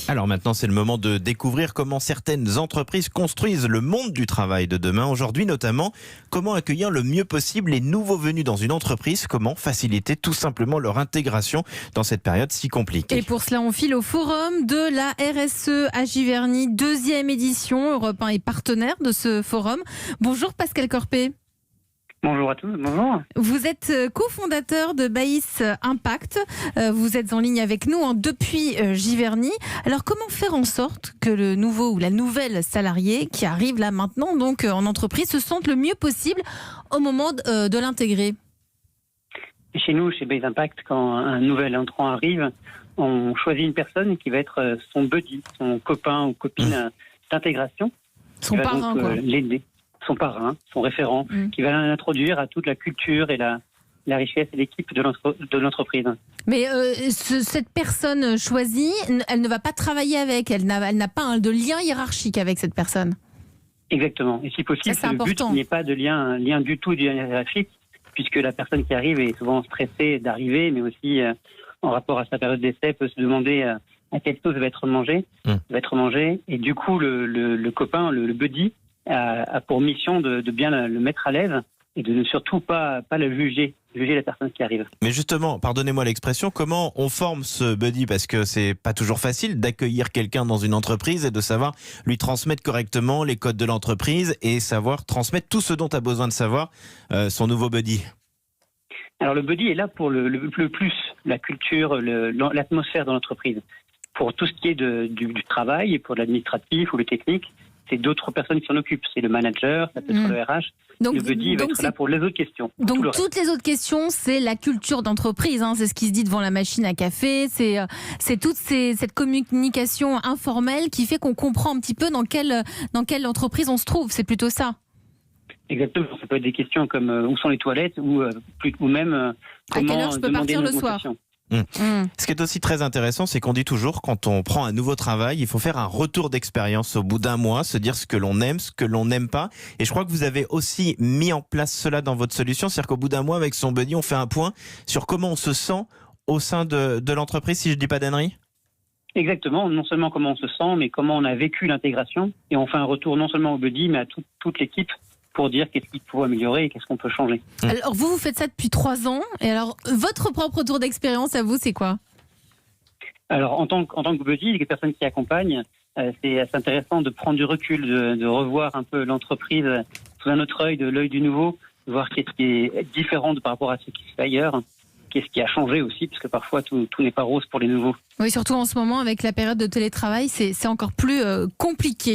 Alors maintenant, c'est le moment de découvrir comment certaines entreprises construisent le monde du travail de demain. Aujourd'hui notamment, comment accueillir le mieux possible les nouveaux venus dans une entreprise, comment faciliter tout simplement leur intégration dans cette période si compliquée. Et pour cela, on file au forum de la RSE à Giverny, 2e édition. Europe 1 est partenaire de ce forum. Bonjour Pascal Corpé. Bonjour à tous, bonjour. Vous êtes cofondateur de Baïs Impact. Vous êtes en ligne avec nous depuis Giverny. Alors comment faire en sorte que le nouveau ou la nouvelle salarié qui arrive là maintenant donc en entreprise se sente le mieux possible au moment de l'intégrer? Chez nous, chez Baïs Impact, quand un nouvel entrant arrive, on choisit une personne qui va être son buddy, son copain ou copine d'intégration. Son parrain, quoi. L'aider. Son parrain, son référent, qui va l'introduire à toute la culture et la richesse et l'équipe de l'entreprise. Mais cette personne choisie, elle ne va pas travailler avec, elle n'a pas de lien hiérarchique avec cette personne. Exactement. Et si possible, le but n'est pas de lien du tout hiérarchique, puisque la personne qui arrive est souvent stressée d'arriver, mais aussi en rapport à sa période d'essai, peut se demander à quelle sauce va être mangée. Et du coup, le copain, le buddy, a pour mission de bien le mettre à l'aise et de ne surtout pas le juger la personne qui arrive. Mais justement, pardonnez-moi l'expression, comment on forme ce buddy? Parce que c'est pas toujours facile d'accueillir quelqu'un dans une entreprise et de savoir lui transmettre correctement les codes de l'entreprise et savoir transmettre tout ce dont a besoin de savoir son nouveau buddy. Alors le buddy est là pour le plus, la culture, l'atmosphère de l'entreprise. Pour tout ce qui est du travail et pour l'administratif ou le technique, c'est d'autres personnes qui s'en occupent. C'est le manager, ça peut être le RH. Donc, le buddy va être là pour les autres questions. Donc toutes les autres questions, c'est la culture d'entreprise. C'est ce qui se dit devant la machine à café. C'est toute cette communication informelle qui fait qu'on comprend un petit peu dans quelle entreprise on se trouve. C'est plutôt ça. Exactement. Ça peut être des questions comme où sont les toilettes ou même comment à quelle heure je peux partir le soir. Ce qui est aussi très intéressant, c'est qu'on dit toujours, quand on prend un nouveau travail, il faut faire un retour d'expérience au bout d'un mois, se dire ce que l'on aime, ce que l'on n'aime pas. Et je crois que vous avez aussi mis en place cela dans votre solution, c'est-à-dire qu'au bout d'un mois, avec son buddy, on fait un point sur comment on se sent au sein de l'entreprise, si je ne dis pas d'ânerie. Exactement, non seulement comment on se sent, mais comment on a vécu l'intégration. Et on fait un retour non seulement au buddy, mais à toute l'équipe, pour dire qu'est-ce qu'il faut améliorer et qu'est-ce qu'on peut changer. Alors vous faites ça depuis 3 ans, et alors votre propre retour d'expérience à vous, c'est quoi? Alors en tant que buddy, les personnes qui accompagnent, c'est assez intéressant de prendre du recul, de revoir un peu l'entreprise sous un autre œil, de l'œil du nouveau, de voir qu'est-ce qui est différent par rapport à ce qui se fait ailleurs, qu'est-ce qui a changé aussi, parce que parfois tout n'est pas rose pour les nouveaux. Oui, surtout en ce moment avec la période de télétravail, c'est encore plus compliqué.